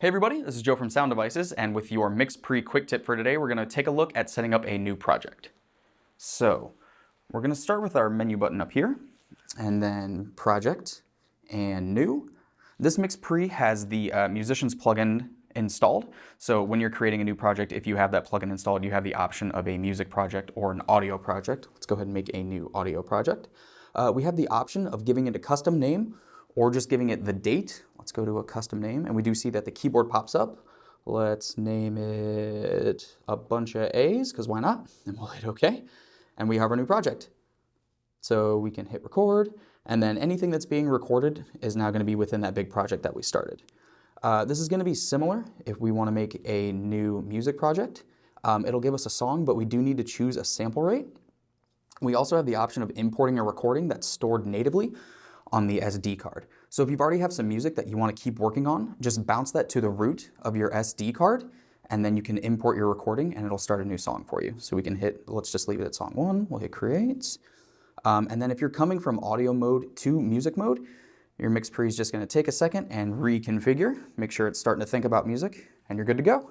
Hey everybody, this is Joe from Sound Devices, and with your MixPre quick tip for today, we're going to take a look at setting up a new project. So, we're going to start with our menu button up here, and then Project, and New. This MixPre has the Musicians plugin installed, so when you're creating a new project, if you have that plugin installed, you have the option of a music project or an audio project. Let's go ahead and make a new audio project. We have the option of giving it a custom name, or just giving it the date. Let's go to a custom name, and we do see that the keyboard pops up. Let's name it a bunch of A's, because why not? And we'll hit OK, and we have our new project. So we can hit record, and then anything that's being recorded is now going to be within that big project that we started. This is going to be similar if we want to make a new music project. It'll give us a song, but we do need to choose a sample rate. We also have the option of importing a recording that's stored natively on the SD card. So if you've already have some music that you want to keep working on, just bounce that to the root of your SD card, and then you can import your recording and it'll start a new song for you. So we can hit, let's just leave it at song 1, we'll hit create. And then if you're coming from audio mode to music mode, your MixPre is just going to take a second and reconfigure, make sure it's starting to think about music, and you're good to go.